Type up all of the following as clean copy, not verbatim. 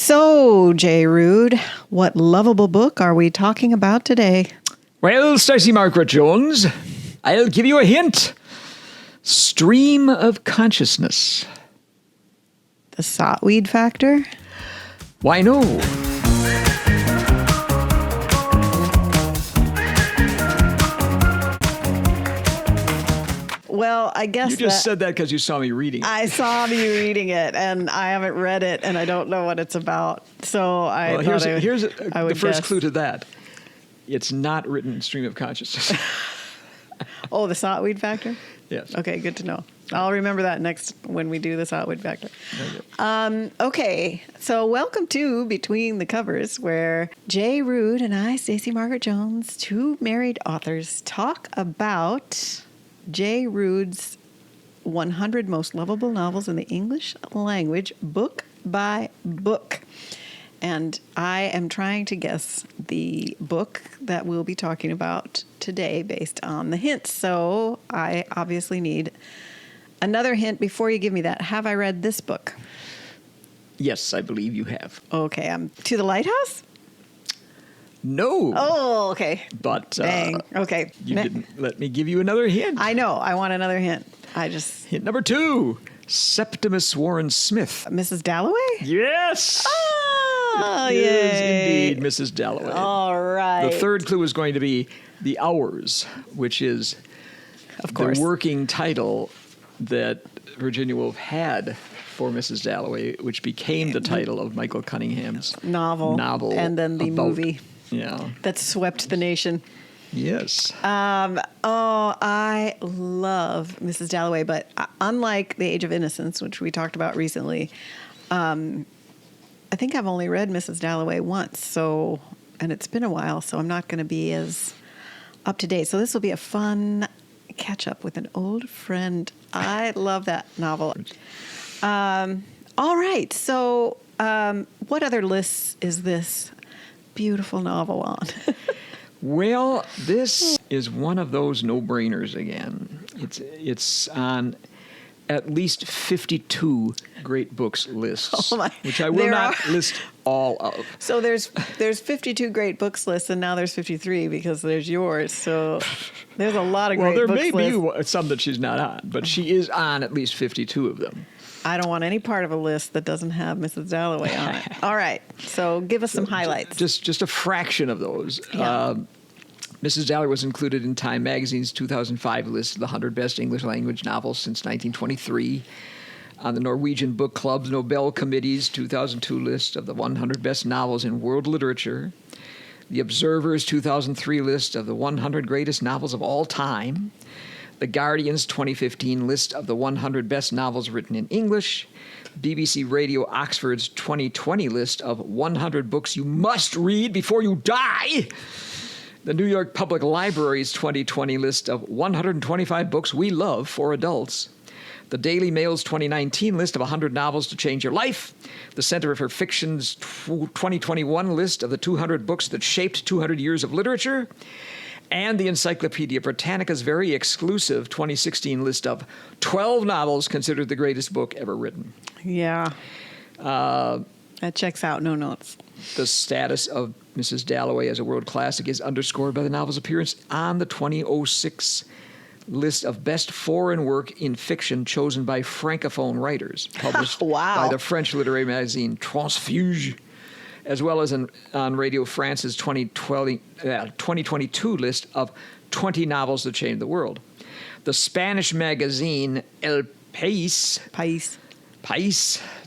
So, J. Ruud, what lovable book are we talking about today? Well, Stacey Margaret Jones, I'll give you a hint. Stream of consciousness. The Sotweed Factor? Why no? Well, I guess You just said that because you saw me reading it. I saw you reading it, and I haven't read it, and I don't know what it's about. So Well, here's the first clue to that. It's not written in stream of consciousness. Oh, the Sotweed Factor? Yes. Okay, good to know. I'll remember that next when we do the Sotweed Factor. Okay, so welcome to Between the Covers, where J. Ruud and I, Stacey Margaret Jones, two married authors, talk about J. Ruud's 100 Most Lovable Novels in the English Language, book by book. And I am trying to guess the book that we'll be talking about today based on the hints. So I obviously need another hint before you give me that. Have I read this book? Yes, I believe you have. Okay, I'm To the Lighthouse? No. Oh, okay. But Dang. Okay. you didn't let me give you another hint. I know. I want another hint. Hint number 2. Septimus Warren Smith. Mrs. Dalloway? Yes. Oh, It yay. is indeed Mrs. Dalloway. All right. The third clue is going to be The Hours, which is Of course. the working title that Virginia Woolf had for Mrs. Dalloway, which became the title of Michael Cunningham's novel. And then the about- movie Yeah. that swept the nation. Yes. I love Mrs. Dalloway, but unlike The Age of Innocence, which we talked about recently, I think I've only read Mrs. Dalloway once, and it's been a while, so I'm not going to be as up to date. So this will be a fun catch up with an old friend. I love that novel. All right, so what other lists is this beautiful novel on? Well, this is one of those no-brainers again. It's on at least 52 great books lists, which I will not list all of. So there's 52 great books lists, and now there's 53 because there's yours. So there's a lot of great books lists. Well, there may be some that she's not on, but she is on at least 52 of them. I don't want any part of a list that doesn't have Mrs. Dalloway on it. All right, so give us some highlights. Just a fraction of those. Yeah. Mrs. Dalloway was included in Time Magazine's 2005 list of the 100 best English language novels since 1923, on the Norwegian Book Club's Nobel Committee's 2002 list of the 100 best novels in world literature, the Observer's 2003 list of the 100 greatest novels of all time, the Guardian's 2015 list of the 100 best novels written in English, BBC Radio Oxford's 2020 list of 100 books you must read before you die, the New York Public Library's 2020 list of 125 books we love for adults, the Daily Mail's 2019 list of 100 novels to change your life, the Center for Fiction's 2021 list of the 200 books that shaped 200 years of literature, and the Encyclopedia Britannica's very exclusive 2016 list of 12 novels considered the greatest book ever written. Yeah. That checks out. No notes. The status of Mrs. Dalloway as a world classic is underscored by the novel's appearance on the 2006 list of best foreign work in fiction chosen by Francophone writers, published by the French literary magazine Transfuge, as well as on Radio France's 2022 list of 20 novels that changed the world. The Spanish magazine El País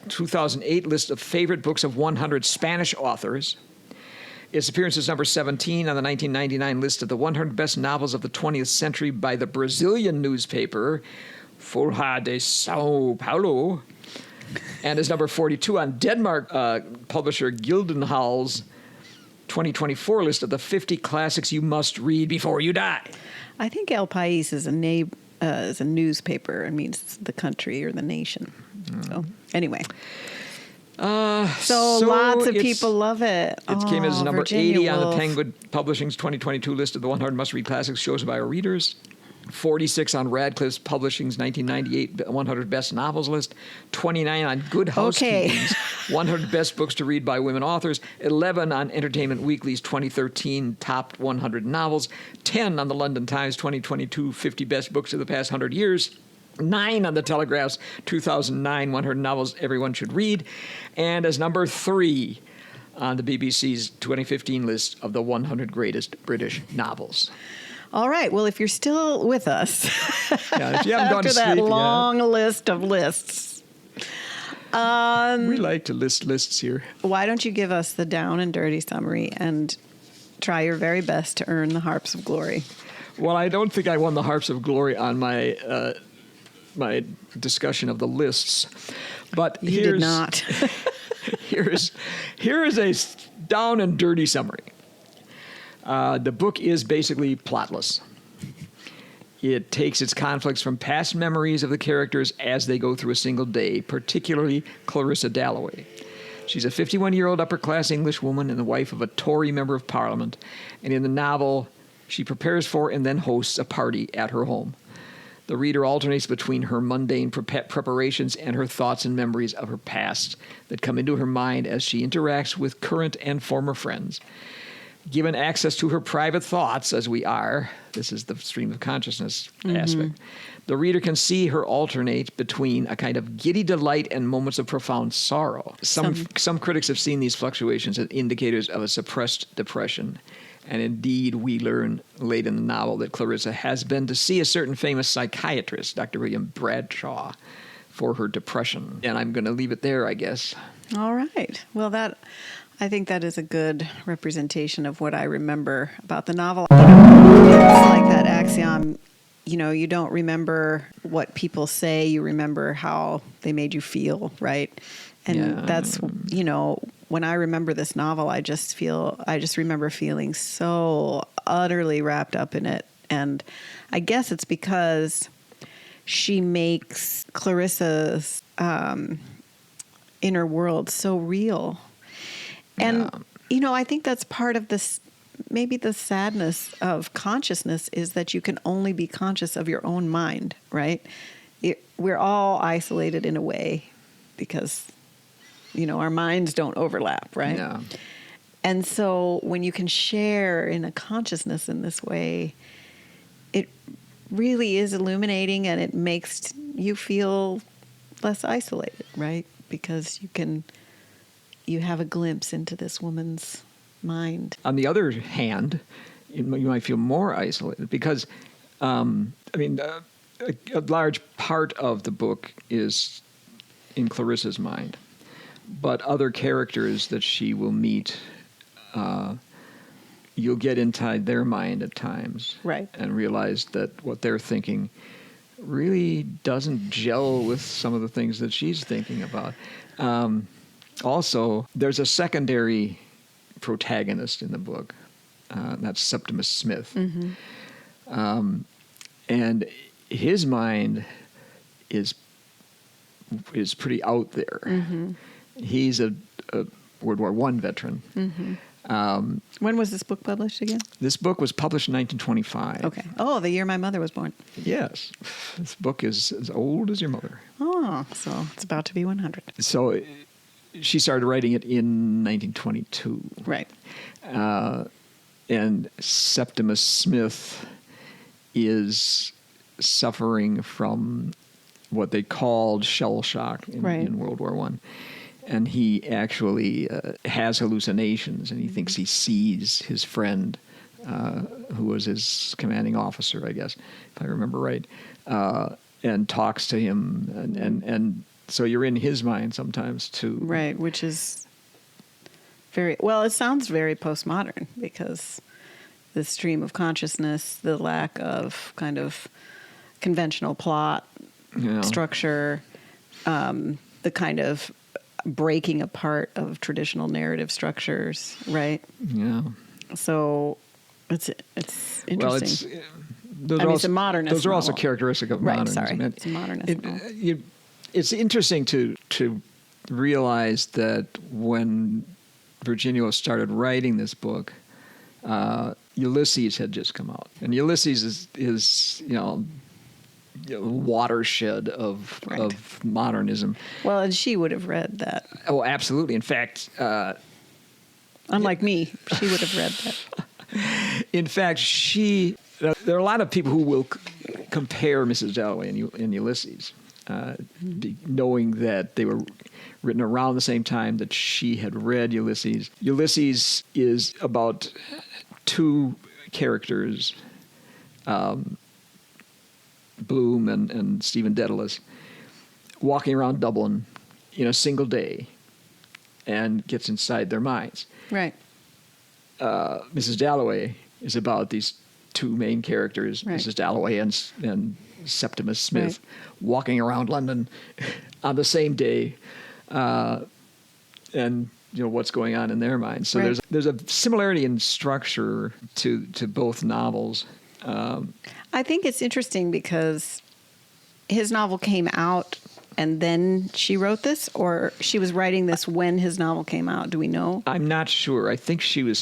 2008 list of favorite books of 100 Spanish authors. Its appearance is number 17 on the 1999 list of the 100 best novels of the 20th century by the Brazilian newspaper Folha de Sao Paulo, and is number 42 on Denmark publisher Gyldenhaal's 2024 list of the 50 classics you must read before you die. I think El País is a newspaper. It means the country or the nation. So anyway. So lots of people love it. It came as number Virginia 80 on the Woolf. Penguin Publishing's 2022 list of the 100 must-read classics chosen by our readers. 46 on Radcliffe Publishing's 1998 100 Best Novels list, 29 on Good Housekeeping's 100 Best Books to Read by Women Authors, 11 on Entertainment Weekly's 2013 Top 100 Novels, 10 on the London Times 2022 50 Best Books of the Past 100 Years, 9 on the Telegraph's 2009 100 Novels Everyone Should Read, and as number 3 on the BBC's 2015 list of the 100 Greatest British Novels. All right. Well, if you're still with us Yeah, if you haven't gone after to that sleep long list of lists, we like to list lists here. why don't you give us the down and dirty summary and try your very best to earn the Harps of Glory? Well, I don't think I won the Harps of Glory on my my discussion of the lists, but You did not. here is a down and dirty summary. The book is basically plotless. It takes its conflicts from past memories of the characters as they go through a single day, particularly Clarissa Dalloway. She's a 51-year-old upper-class English woman and the wife of a Tory member of Parliament, and in the novel, she prepares for and then hosts a party at her home. The reader alternates between her mundane preparations and her thoughts and memories of her past that come into her mind as she interacts with current and former friends. Given access to her private thoughts, as we are, this is the stream of consciousness aspect, the reader can see her alternate between a kind of giddy delight and moments of profound sorrow. Some critics have seen these fluctuations as indicators of a suppressed depression. And indeed, we learn late in the novel that Clarissa has been to see a certain famous psychiatrist, Dr. William Bradshaw, for her depression. And I'm going to leave it there, I guess. All right. Well, I think that is a good representation of what I remember about the novel. It's like that axiom, you don't remember what people say, you remember how they made you feel, right? And that's, when I remember this novel, I just remember feeling so utterly wrapped up in it. And I guess it's because she makes Clarissa's inner world so real. And, I think that's part of this, maybe the sadness of consciousness is that you can only be conscious of your own mind, right? We're all isolated in a way because, our minds don't overlap, right? Yeah. And so when you can share in a consciousness in this way, it really is illuminating and it makes you feel less isolated, right? Because you have a glimpse into this woman's mind. On the other hand, you might feel more isolated because, a large part of the book is in Clarissa's mind. But other characters that she will meet, you'll get inside their mind at times. Right. And realize that what they're thinking really doesn't gel with some of the things that she's thinking about. Also, there's a secondary protagonist in the book. That's Septimus Smith. Mm-hmm. And his mind is pretty out there. Mm-hmm. He's a World War I veteran. Mm-hmm. When was this book published again? This book was published in 1925. Okay. Oh, the year my mother was born. Yes. This book is as old as your mother. Oh, so it's about to be 100. So she started writing it in 1922. Right. And Septimus Smith is suffering from what they called shell shock in World War I. And he actually has hallucinations, and he thinks he sees his friend, who was his commanding officer, I guess, if I remember right, and talks to him. And so you're in his mind sometimes, too. Right, which is it sounds very postmodern because the stream of consciousness, the lack of kind of conventional plot structure, the kind of breaking apart of traditional narrative structures, right? Yeah. So it's interesting. Well, it's a modernist Those are also novel. characteristic of Right, modernism. sorry. It's a modernist novel. It's interesting to realize that when Virginia Woolf started writing this book, Ulysses had just come out, and Ulysses is watershed of modernism. Well, and she would have read that. Oh, absolutely. In fact, unlike me, she would have read that. In fact, there are a lot of people who will compare Mrs. Dalloway and Ulysses, knowing that they were written around the same time that she had read Ulysses. Ulysses is about two characters, Bloom and Stephen Dedalus, walking around Dublin in a single day, and gets inside their minds. Right. Mrs. Dalloway is about these two main characters, right. Mrs. Dalloway and Septimus Smith, right. walking around London on the same day, and what's going on in their minds. So right. there's a similarity in structure to both novels. I think it's interesting because his novel came out and then she wrote this, or she was writing this when his novel came out. Do we know? I'm not sure. I think she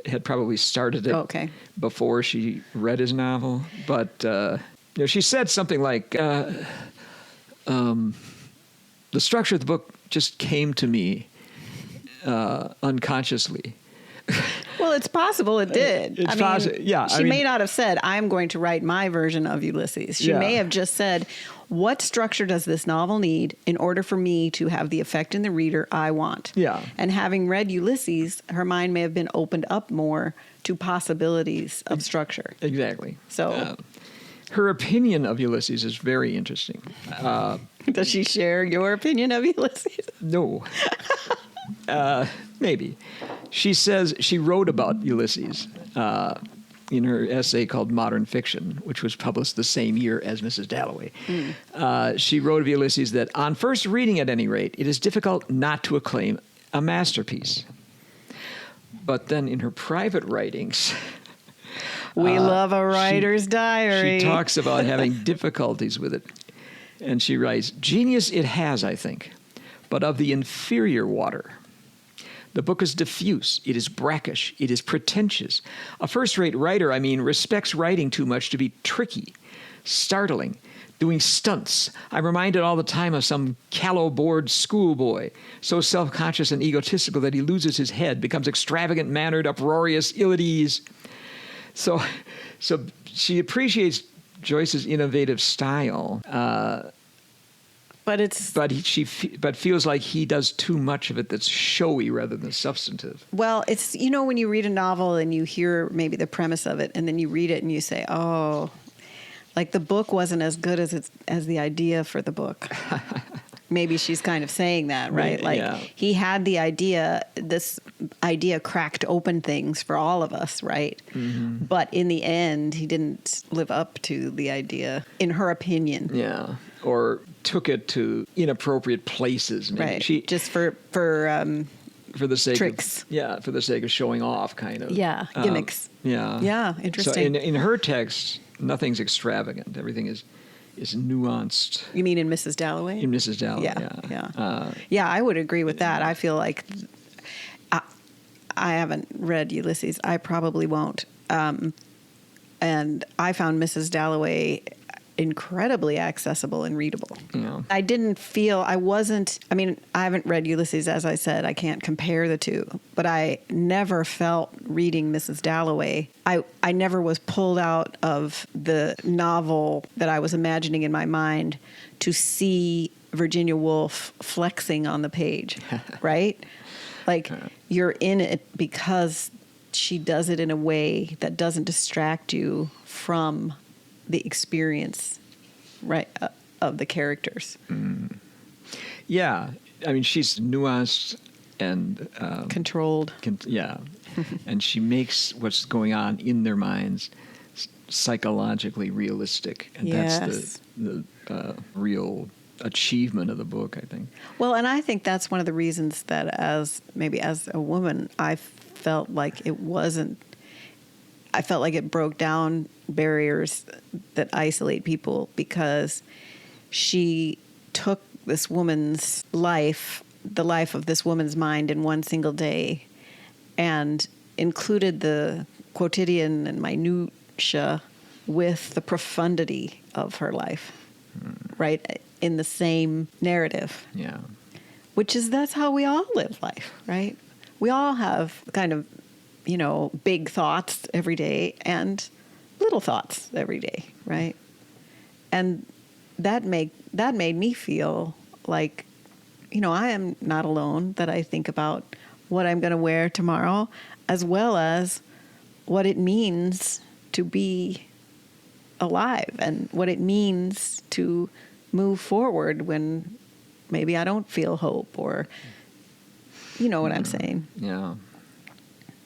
had probably started it before she read his novel. But she said something like, the structure of the book just came to me unconsciously. Well, it's possible it did. It's possible. Yeah. She may not have said, I'm going to write my version of Ulysses. She may have just said, what structure does this novel need in order for me to have the effect in the reader I want? Yeah. And having read Ulysses, her mind may have been opened up more to possibilities of structure. Exactly. So her opinion of Ulysses is very interesting. Does she share your opinion of Ulysses? No. Maybe. She says she wrote about Ulysses in her essay called Modern Fiction, which was published the same year as Mrs. Dalloway. She wrote of Ulysses that, on first reading at any rate, it is difficult not to acclaim a masterpiece. But then in her private writings... We love a writer's diary. She talks about having difficulties with it. And she writes, genius it has, I think, but of the inferior water. The book is diffuse, it is brackish, it is pretentious. A first-rate writer, respects writing too much to be tricky, startling, doing stunts. I'm reminded all the time of some callow-bored schoolboy, so self-conscious and egotistical that he loses his head, becomes extravagant-mannered, uproarious, ill at ease. So she appreciates Joyce's innovative style, but feels like he does too much of it that's showy rather than substantive. Well, it's when you read a novel and you hear maybe the premise of it, and then you read it and you say, "Oh, like the book wasn't as good as the idea for the book." Maybe she's kind of saying that, right? He had the idea, this idea cracked open things for all of us, right? Mm-hmm. But in the end, he didn't live up to the idea, in her opinion. Yeah, or took it to inappropriate places. Maybe. Right, just for the sake tricks. For the sake of showing off, kind of. Yeah, gimmicks. Yeah, interesting. So in her text, nothing's extravagant. Everything is nuanced. You mean in Mrs. Dalloway? In Mrs. Dalloway, yeah. I would agree with that. I feel like I haven't read Ulysses. I probably won't. And I found Mrs. Dalloway incredibly accessible and readable. Yeah. I haven't read Ulysses, as I said. I can't compare the two. But I never felt reading Mrs. Dalloway. I never was pulled out of the novel that I was imagining in my mind to see Virginia Woolf flexing on the page, right? You're in it because she does it in a way that doesn't distract you from the experience, right, of the characters. Mm. Yeah, she's nuanced and controlled. And she makes what's going on in their minds psychologically realistic, and that's the real achievement of the book, I think. Well, and I think that's one of the reasons that as a woman, I felt like it wasn't. I felt like it broke down barriers that isolate people, because she took this woman's life, the life of this woman's mind, in one single day, and included the quotidian and minutia with the profundity of her life, right? In the same narrative. Yeah. That's how we all live life, right? We all have kind of, big thoughts every day and little thoughts every day, right? And that made me feel like, I am not alone, that I think about what I'm going to wear tomorrow, as well as what it means to be alive and what it means to move forward when maybe I don't feel hope, or you know what I'm saying. Yeah.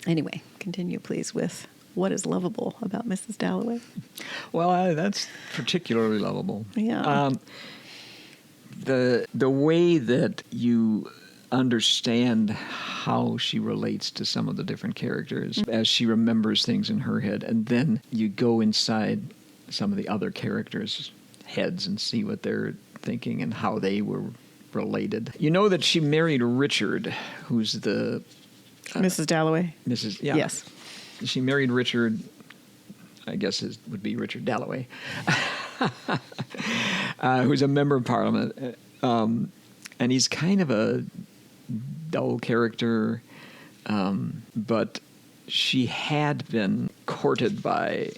Anyway, continue please with what is lovable about Mrs. Dalloway. Well, that's particularly lovable. Yeah. The way that you understand how she relates to some of the different characters as she remembers things in her head, and then you go inside some of the other characters' heads and see what they're thinking and how they were related. You know that she married Richard, who's the... Mrs. Dalloway? Mrs. Yeah. Yes. She married Richard, I guess it would be Richard Dalloway, who's a member of Parliament. And he's kind of a dull character, but she had been courted by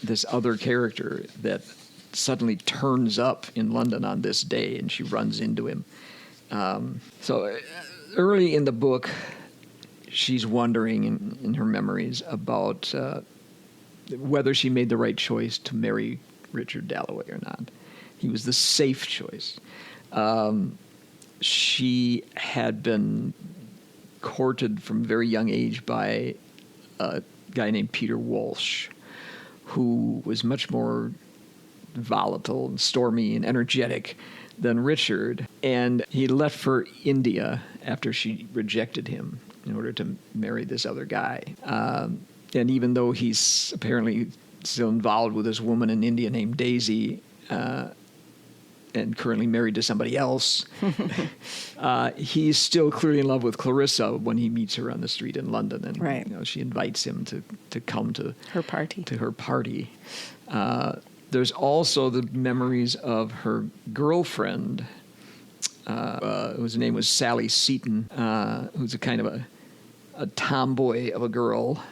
this other character that suddenly turns up in London on this day, and she runs into him. So early in the book, she's wondering in her memories about whether she made the right choice to marry Richard Dalloway or not. He was the safe choice. She had been courted from a very young age by a guy named Peter Walsh, who was much more volatile and stormy and energetic than Richard. And he left for India after she rejected him in order to marry this other guy. And even though he's apparently still involved with this woman in India named Daisy, and currently married to somebody else, he's still clearly in love with Clarissa when he meets her on the street in London. And right. She invites him to come to her party. There's also the memories of her girlfriend, whose name was Sally Seaton, who's a kind of a tomboy of a girl.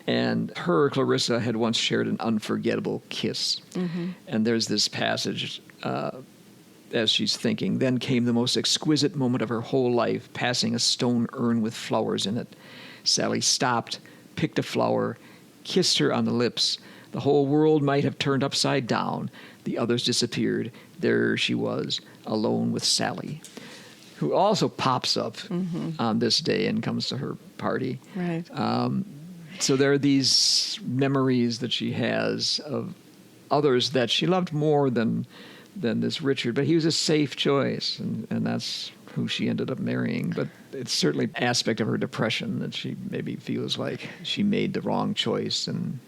And her, Clarissa, had once shared an unforgettable kiss. Mm-hmm. And there's this passage as she's thinking, "Then came the most exquisite moment of her whole life, passing a stone urn with flowers in it. Sally stopped, picked a flower, kissed her on the lips. The whole world might have turned upside down. The others disappeared. There she was, alone with Sally," who also pops up on this day and comes to her party. Right. So there are these memories that she has of others that she loved more than this Richard, but he was a safe choice, and that's who she ended up marrying. But it's certainly an aspect of her depression that she maybe feels like she made the wrong choice, and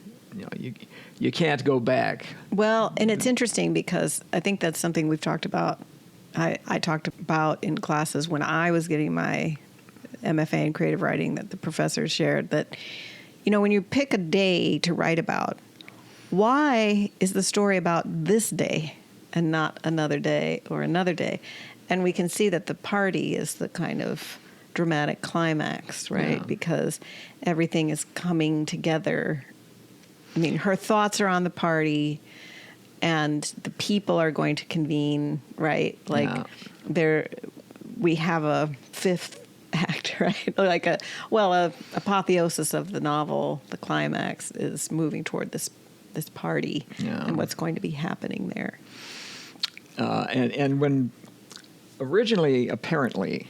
you can't go back. Well, and it's interesting because I think that's something we've talked about. I talked about in classes when I was getting my MFA in creative writing, that the professors shared that, when you pick a day to write about, why is the story about this day and not another day or another day? And we can see that the party is the kind of dramatic climax, right? Yeah. Because everything is coming together. I mean, her thoughts are on the party, and the people are going to convene, right? Like, we have a fifth act, right? Like a apotheosis of the novel. The climax is moving toward this party and what's going to be happening there. And when originally, apparently,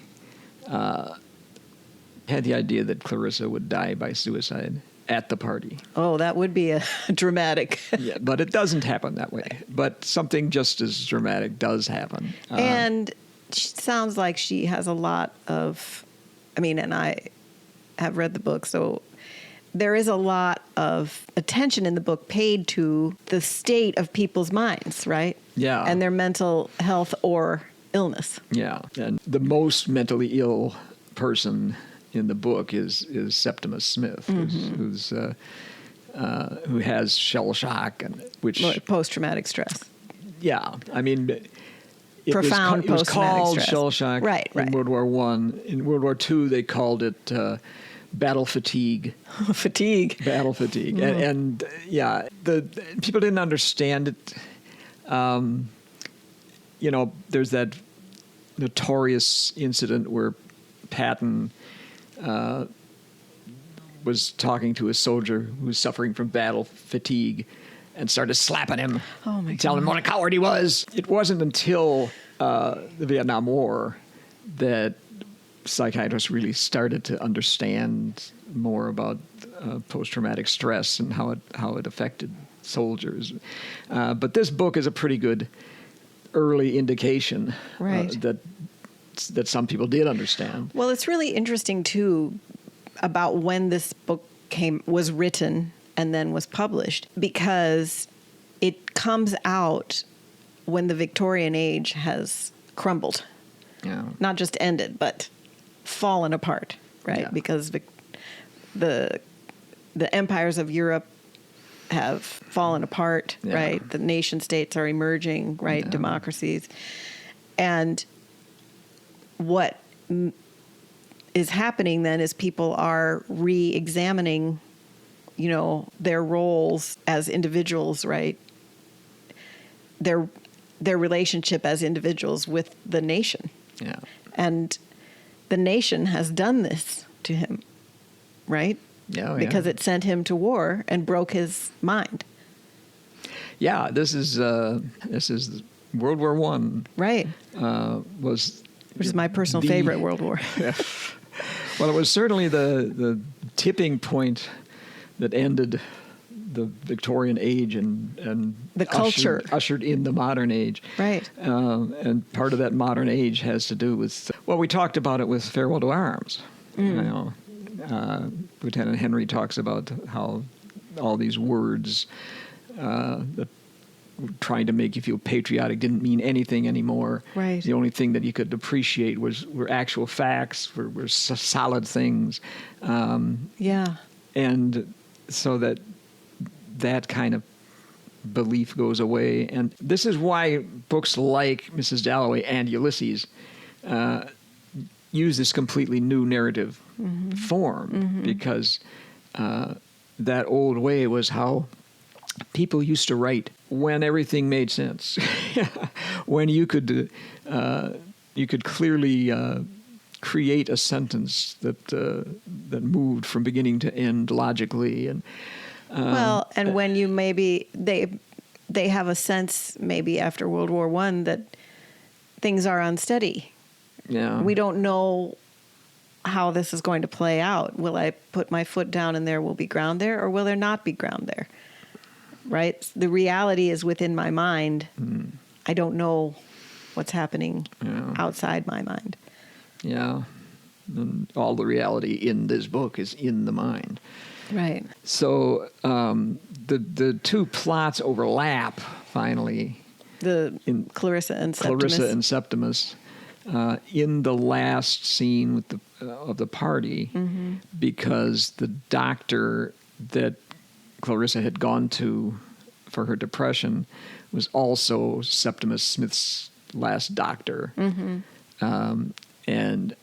had the idea that Clarissa would die by suicide at the party. Oh, that would be a dramatic. Yeah, but it doesn't happen that way. But something just as dramatic does happen. And she sounds like she has a lot of, and I have read the book, so there is a lot of attention in the book paid to the state of people's minds, right? Yeah. And their mental health or illness. Yeah. And the most mentally ill person in the book is Septimus Smith, who has shell shock, and which post-traumatic stress. Yeah, I mean, Profound it was called stress. shell shock in World War I. In World War II, they called it battle fatigue. Fatigue. Battle fatigue. And the people didn't understand it. There's that notorious incident where Patton was talking to a soldier who was suffering from battle fatigue and started slapping him, telling him what a coward he was. It wasn't until the Vietnam War that psychiatrists really started to understand more about post-traumatic stress and how it affected soldiers. But this book is a pretty good early indication that some people did understand. Well, it's really interesting too about when this book was written and then was published, because it comes out when the Victorian age has crumbled. Yeah. Not just ended, but fallen apart, right? Yeah. Because the empires of Europe have fallen apart, right? The nation states are emerging, right? Yeah. Democracies. And what is happening then is people are re-examining, their roles as individuals, right? Their relationship as individuals with the nation. Yeah. And the nation has done this to him, right? Yeah, because it sent him to war and broke his mind. Yeah, this is World War I. Right. Which is my personal favorite World War. Well, it was certainly the tipping point that ended the Victorian age and the culture ushered in the modern age. Right. And part of that modern age has to do with, we talked about it with Farewell to Arms. Lieutenant Henry talks about how all these words that were trying to make you feel patriotic didn't mean anything anymore. Right. The only thing that you could appreciate were actual facts, were solid things. And so that kind of belief goes away. And this is why books like Mrs. Dalloway and Ulysses use this completely new narrative form, because that old way was how people used to write when everything made sense, when you could clearly create a sentence that moved from beginning to end logically, and and when you maybe they have a sense maybe after World War I that things are unsteady. Yeah, we don't know how this is going to play out. Will I put my foot down and there will be ground there, or will there not be ground there? Right? The reality is within my mind. I don't know what's happening outside my mind. Yeah. And all the reality in this book is in the mind. Right. So the two plots overlap finally. Clarissa and Septimus. In the last scene with of the party, because the doctor that Clarissa had gone to for her depression was also Septimus Smith's last doctor. And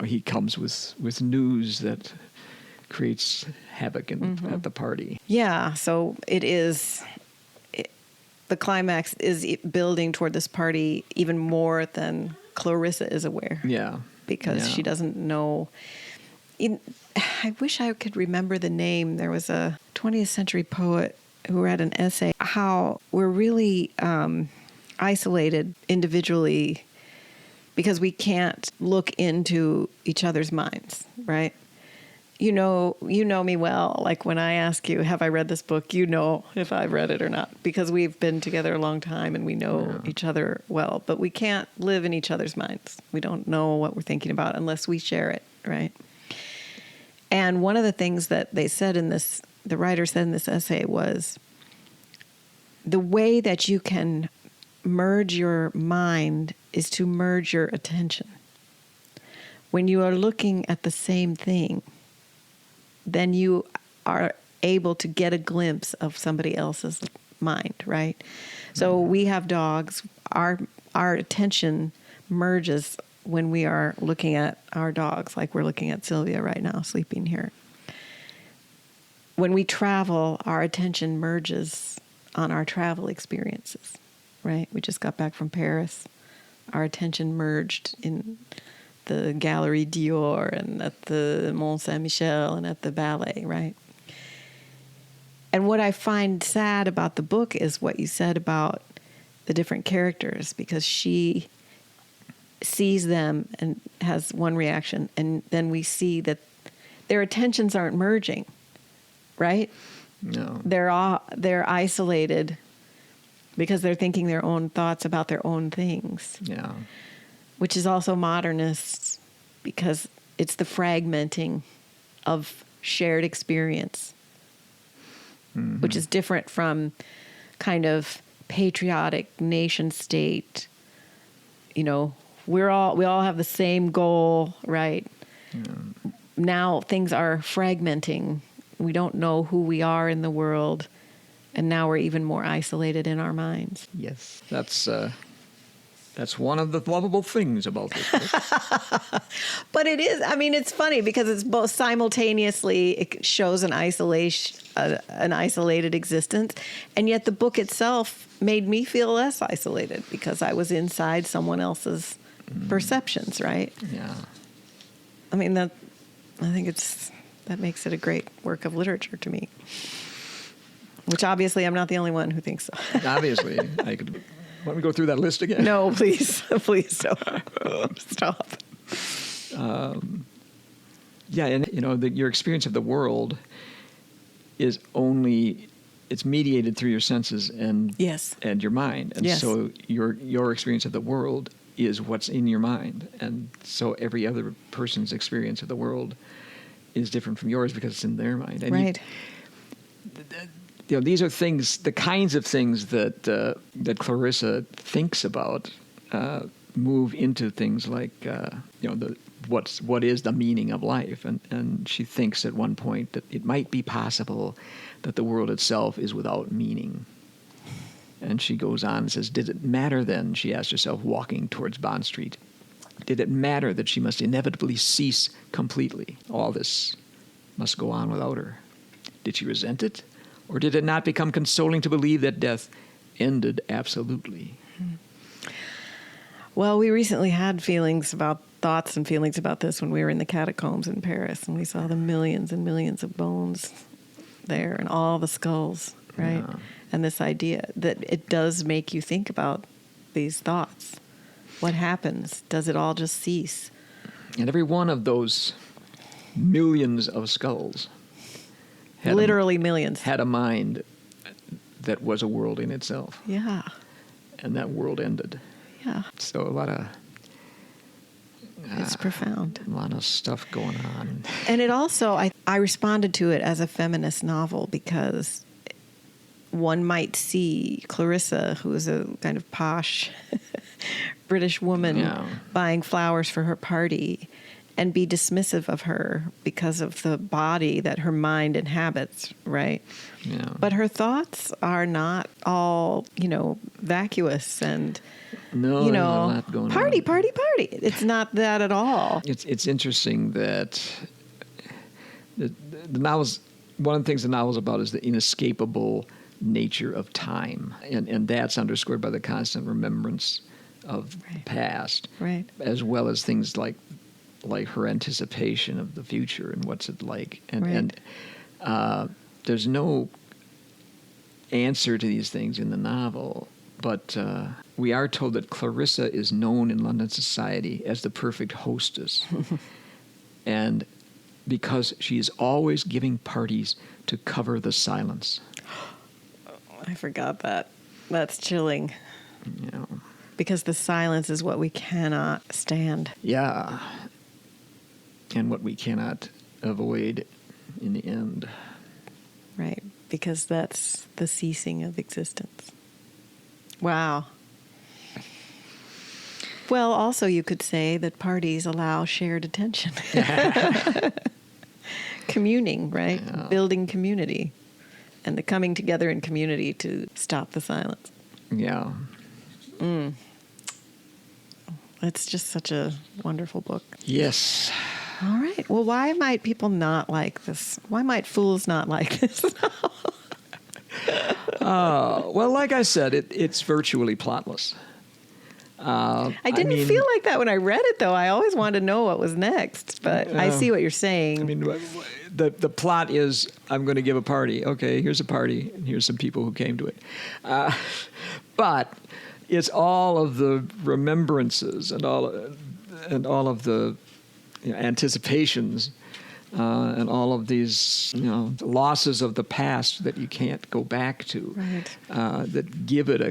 he comes with news that creates havoc at the party. Yeah, so the climax is building toward this party even more than Clarissa is aware. Yeah. Because she doesn't know. I wish I could remember the name. There was a 20th century poet who read an essay how we're really isolated individually because we can't look into each other's minds, right? You know me well. Like when I ask you, have I read this book? You know if I've read it or not, because we've been together a long time and we know each other well. But we can't live in each other's minds. We don't know what we're thinking about unless we share it, right? And one of the things that they said the writer said in this essay was, the way that you can merge your mind is to merge your attention. when you are looking at the same thing, then you are able to get a glimpse of somebody else's mind, right? So we have dogs. Our attention merges when we are looking at our dogs, like we're looking at Sylvia right now, sleeping here. When we travel, our attention merges on our travel experiences, right? We just got back from Paris. Our attention merged in the Galerie Dior and at the Mont Saint-Michel and at the ballet, right? And what I find sad about the book is what you said about the different characters, because she sees them and has one reaction, and then we see that their attentions aren't merging, right? No. They're isolated because they're thinking their own thoughts about their own things. Yeah. Which is also modernist because it's the fragmenting of shared experience, which is different from kind of patriotic nation state. You know, we all have the same goal, right? Yeah. Now things are fragmenting. We don't know who we are in the world, and now we're even more isolated in our minds. Yes. That's one of the lovable things about this book. But it is, I mean, it's funny because it's both simultaneously, it shows an isolated existence, and yet the book itself made me feel less isolated because I was inside someone else's perceptions, right? Yeah. I mean, I think that makes it a great work of literature to me. Which obviously I'm not the only one who thinks so. Obviously, I could. Want me to go through that list again? No, please. Please don't. Stop. Yeah, and your experience of the world is it's mediated through your senses and Yes. and your mind. And Yes. so your experience of the world is what's in your mind. And so every other person's experience of the world is different from yours because it's in their mind. And Right. these are things, the kinds of things that Clarissa thinks about move into things like what is the meaning of life, and she thinks at one point that it might be possible that the world itself is without meaning. And she goes on and says, "Did it matter then?" She asked herself, walking towards Bond Street. Did it matter that she must inevitably cease completely? All this must go on without her. Did she resent it? Or did it not become consoling to believe that death ended absolutely? Well, we recently had thoughts and feelings about this when we were in the catacombs in Paris, and we saw the millions and millions of bones there and all the skulls, right? Yeah. And this idea that it does make you think about these thoughts. What happens? Does it all just cease? And every one of those millions of skulls Literally millions. had a mind that was a world in itself. Yeah. And that world ended. Yeah. So a lot of It's profound. a lot of stuff going on. And it also, I responded to it as a feminist novel because one might see Clarissa, who is a kind of posh British woman, buying flowers for her party, and be dismissive of her because of the body that her mind inhabits, right? Yeah. But her thoughts are not all, vacuous and, No, there's a lot going party, on. party, party. It's not that at all. It's interesting that the novels, one of the things the novel's about is the inescapable nature of time. And that's underscored by the constant remembrance of the past, Right. as well as things like her anticipation of the future and what's it like. And there's no answer to these things in the novel, but we are told that Clarissa is known in London society as the perfect hostess. And because she is always giving parties to cover the silence. I forgot that. That's chilling. Because the silence is what we cannot stand. Yeah. And what we cannot avoid in the end. Right. Because that's the ceasing of existence. Wow. Well, also you could say that parties allow shared attention. Communing, right? Yeah. Building community. And the coming together in community to stop the silence. Yeah. It's just such a wonderful book. Yes. All right. Well, why might people not like this? Why might fools not like this? Well, like I said, it's virtually plotless. I didn't feel like that when I read it, though. I always wanted to know what was next, but I see what you're saying. I mean, the plot is, I'm going to give a party. Okay, here's a party, and here's some people who came to it. But it's all of the remembrances and all of the anticipations and all of these losses of the past that you can't go back to, Right. that give it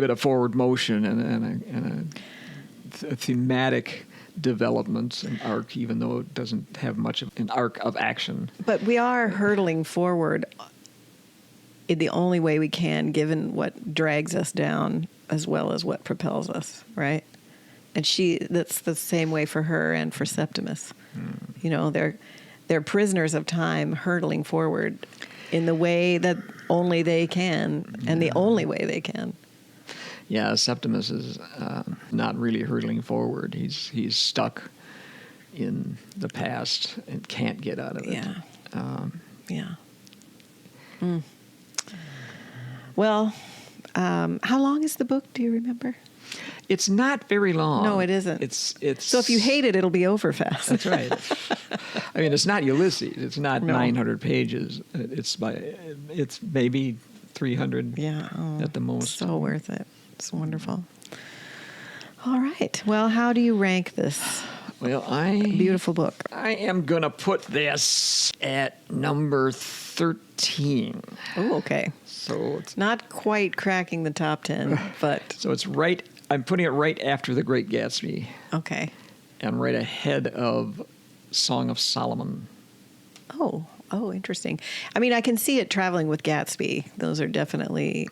a forward motion and a thematic development, an arc, even though it doesn't have much of an arc of action. But we are hurtling forward in the only way we can, given what drags us down as well as what propels us, right? And that's the same way for her and for Septimus. They're prisoners of time hurtling forward in the way that only they can, and the only way they can. Yeah, Septimus is not really hurtling forward. He's stuck in the past and can't get out of it. Yeah. Well, how long is the book? Do you remember? It's not very long. No, it isn't. It's So if you hate it, it'll be over fast. That's right. I mean, it's not Ulysses. It's not 900 pages. It's maybe 300 at the most. So worth it. It's wonderful. All right. Well, how do you rank this Well, beautiful book? I am going to put this at number 13. Oh, okay. So it's Not quite cracking the top 10, but it's right. I'm putting it right after The Great Gatsby okay. and right ahead of Song of Solomon. Oh, interesting. I mean, I can see it traveling with Gatsby. Those are definitely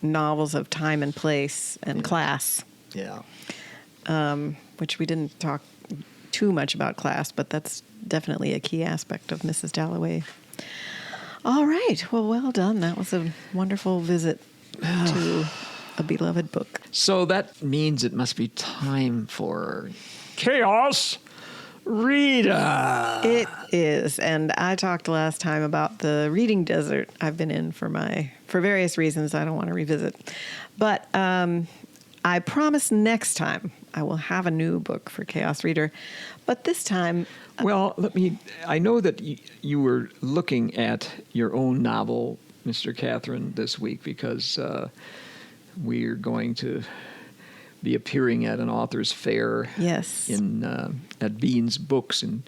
novels of time and place and class. Yeah. Which we didn't talk too much about class, but that's definitely a key aspect of Mrs. Dalloway. All right. Well done. That was a wonderful visit to a beloved book. So that means it must be time for Chaos Reader. It is. And I talked last time about the reading desert I've been in for various reasons I don't want to revisit. But I promise next time I will have a new book for Chaos Reader. But this time... Well, I know that you were looking at your own novel, Mr. Catherine, this week because we're going to be appearing at an author's fair. Yes. At Bean's Books in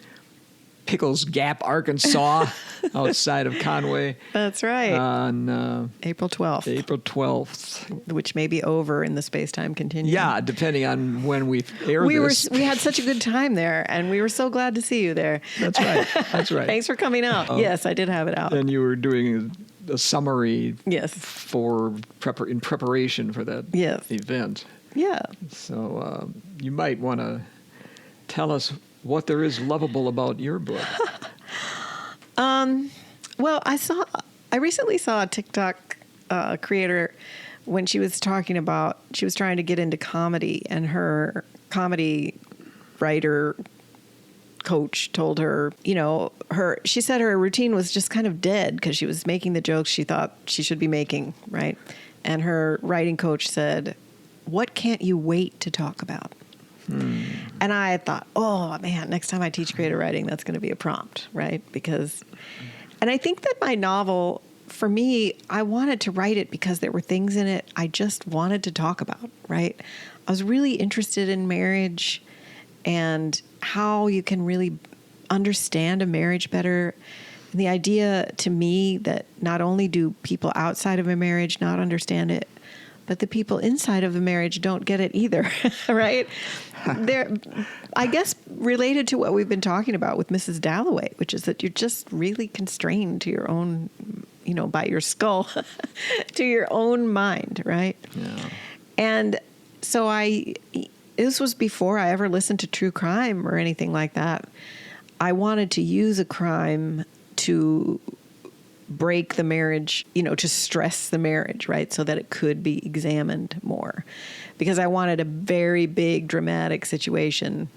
Pickles Gap, Arkansas, outside of Conway. That's right. On April 12th. April 12th. Which may be over in the space-time continuum. Yeah, depending on when we air this. We had such a good time there, and we were so glad to see you there. That's right. That's right. Thanks for coming out. Yes, I did have it out. And you were doing a summary yes. in preparation for that event. Yeah. So you might want to tell us what there is lovable about your book. Well, I recently saw a TikTok creator when she was trying to get into comedy, and her comedy writer coach told her, she said her routine was just kind of dead because she was making the jokes she thought she should be making, right? And her writing coach said, "What can't you wait to talk about?" And I thought, oh man, next time I teach creative writing, that's going to be a prompt, right? And I think that my novel, for me, I wanted to write it because there were things in it I just wanted to talk about, right? I was really interested in marriage and how you can really understand a marriage better. And the idea to me that not only do people outside of a marriage not understand it, but the people inside of a marriage don't get it either, right? They're, I guess, related to what we've been talking about with Mrs. Dalloway, which is that you're just really constrained to your own, by your skull, to your own mind, right? Yeah. And so this was before I ever listened to true crime or anything like that. I wanted to use a crime to break the marriage, to stress the marriage, right? So that it could be examined more. Because I wanted a very big dramatic situation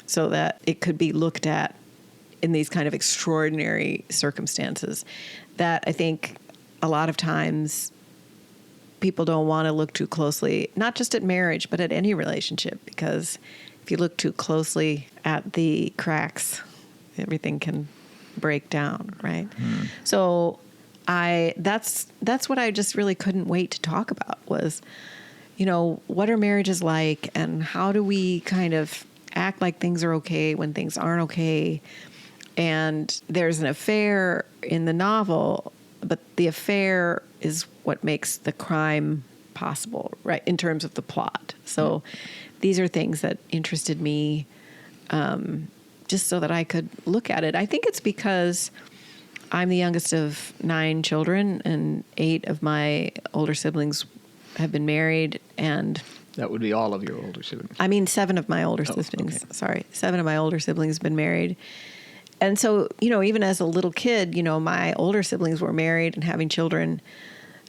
so that it could be looked at in these kind of extraordinary circumstances that I think a lot of times people don't want to look too closely, not just at marriage, but at any relationship, because if you look too closely at the cracks, everything can break down, right? So that's what I just really couldn't wait to talk about was, what are marriages like, and how do we kind of act like things are okay when things aren't okay? And there's an affair in the novel, but the affair is what makes the crime possible, right, in terms of the plot. So these are things that interested me, just so that I could look at it. I think it's because I'm the youngest of 9 children, and 8 of my older siblings have been married, and that would be all of your older siblings. I mean, 7 of my older siblings. Okay. Sorry, 7 of my older siblings have been married. And so, even as a little kid, my older siblings were married and having children.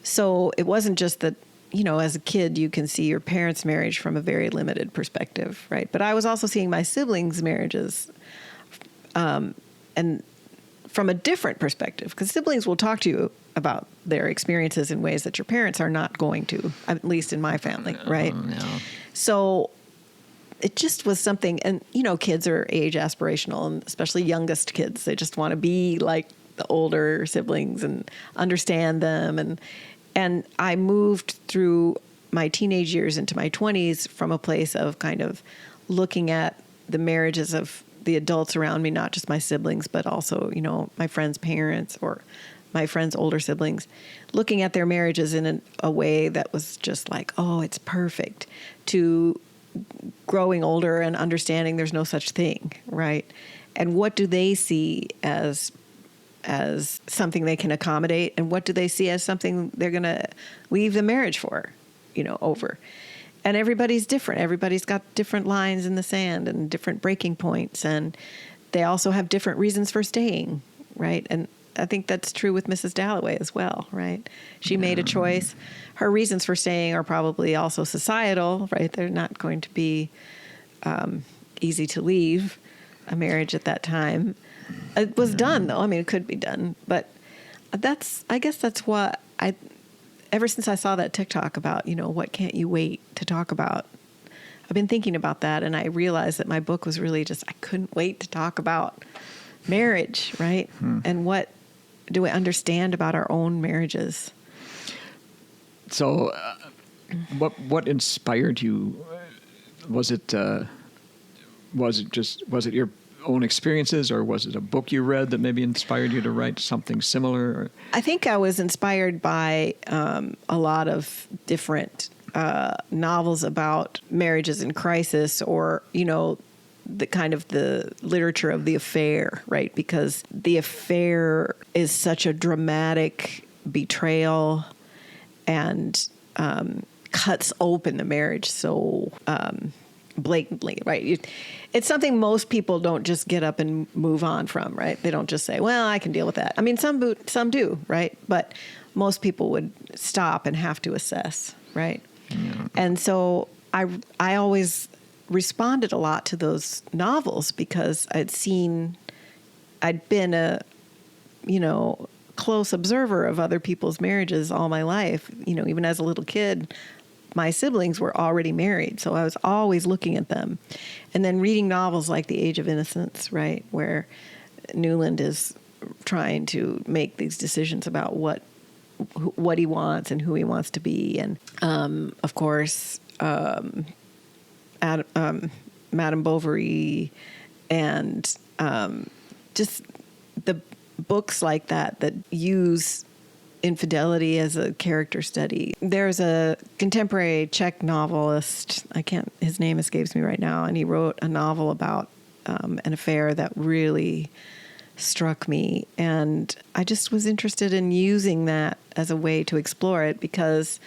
So it wasn't just that, as a kid, you can see your parents' marriage from a very limited perspective, right? But I was also seeing my siblings' marriages, and from a different perspective, because siblings will talk to you about their experiences in ways that your parents are not going to, at least in my family, right? No. So it just was something, and kids are age aspirational, and especially youngest kids, they just want to be like the older siblings and understand them. And I moved through my teenage years into my 20s from a place of kind of looking at the marriages of the adults around me, not just my siblings, but also, my friends' parents or my friends' older siblings, looking at their marriages in a way that was just like, oh, it's perfect, to growing older and understanding there's no such thing, right? And what do they see as something they can accommodate, and what do they see as something they're going to leave the marriage for, over? And everybody's different. Everybody's got different lines in the sand and different breaking points, and they also have different reasons for staying, right? And I think that's true with Mrs. Dalloway as well, right? She made a choice. Her reasons for staying are probably also societal, right? They're not going to be easy to leave a marriage at that time. It was done, though. I mean, it could be done. But I guess that's what ever since I saw that TikTok about, what can't you wait to talk about, I've been thinking about that, and I realized that my book was really just, I couldn't wait to talk about marriage, right? And what do we understand about our own marriages? So what inspired you? Was it your own experiences, or was it a book you read that maybe inspired you to write something similar? Or? I think I was inspired by a lot of different novels about marriages in crisis, or, the kind of the literature of the affair, right? Because the affair is such a dramatic betrayal and cuts open the marriage so blatantly, right? It's something most people don't just get up and move on from, right? They don't just say, well, I can deal with that. I mean, some do, right? But most people would stop and have to assess, right? Yeah. And so I always responded a lot to those novels because I'd been a, close observer of other people's marriages all my life. Even as a little kid, my siblings were already married, so I was always looking at them. And then reading novels like The Age of Innocence, right, where Newland is trying to make these decisions about what he wants and who he wants to be. And, of course, Madame Bovary, and just the books like that use infidelity as a character study. There's a contemporary Czech novelist, his name escapes me right now, and he wrote a novel about an affair that really struck me. And I just was interested in using that as a way to explore it, because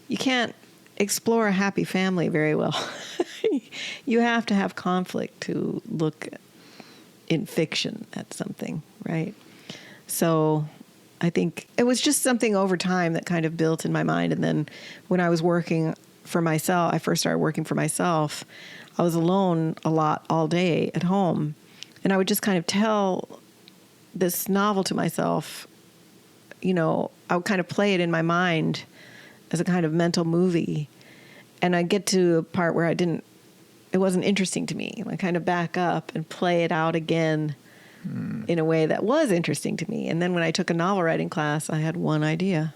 you can't explore a happy family very well. You have to have conflict to look in fiction at something, right? So I think it was just something over time that kind of built in my mind. And then when I was working for myself, I first started working for myself, I was alone a lot all day at home. And I would just kind of tell this novel to myself, you know, I would kind of play it in my mind as a kind of mental movie. And I'd get to a part where it wasn't interesting to me. I kind of back up and play it out again in a way that was interesting to me. And then when I took a novel writing class, I had one idea.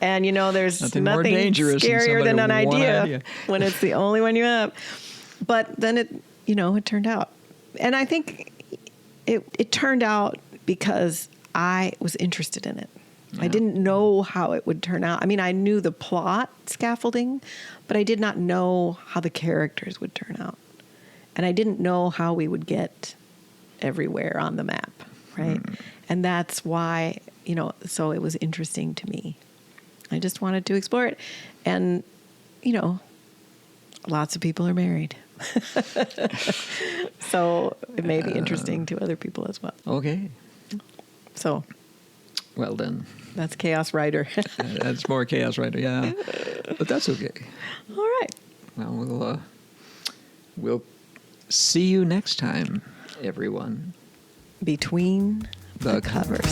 And, you know, there's nothing scarier than an idea when it's the only one you have. But then it turned out. And I think it turned out because I was interested in it. Yeah. I didn't know how it would turn out. I mean, I knew the plot scaffolding, but I did not know how the characters would turn out. And I didn't know how we would get everywhere on the map, right? And that's why, so it was interesting to me. I just wanted to explore it. And, lots of people are married. So it may be interesting to other people as well. Okay. So. Well then. That's Chaos Writer. That's more Chaos Writer, yeah. But that's okay. All right. Well, we'll see you next time, everyone. Between the covers.